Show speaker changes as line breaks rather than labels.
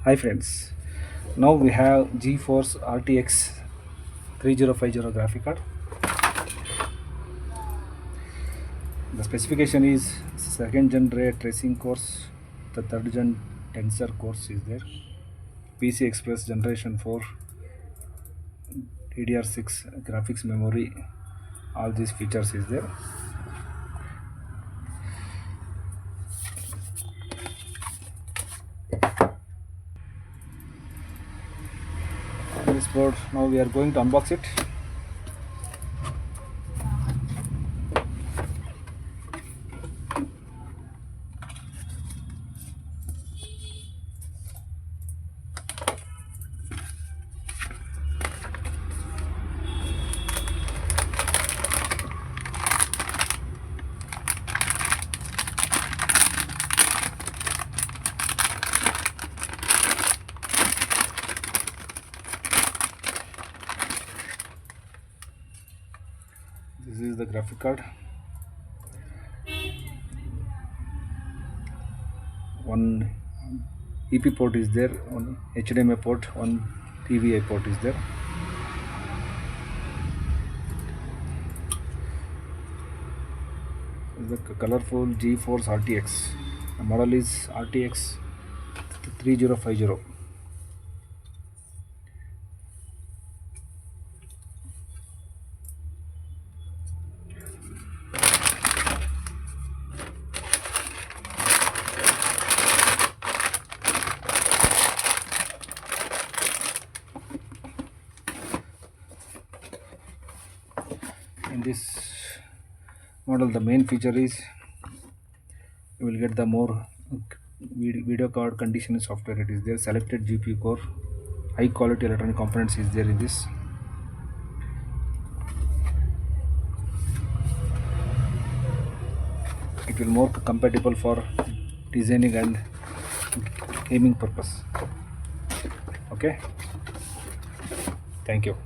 Hi friends, now we have GeForce RTX 3050 graphic card. The specification is second gen ray tracing course, the third gen tensor course is there, PC Express generation 4, DDR6 graphics memory, all these features is there. This board, now we are going to unbox it. This is the graphic card. One EP port is there, one HDMI port, one TVI port is there. This is the colorful GeForce RTX. The model is RTX 3050. In this model, the main feature is you will get the more video card conditioning software. It is there, selected GPU core, high quality electronic components is there in this. It will more compatible for designing and gaming purpose. Okay, thank you.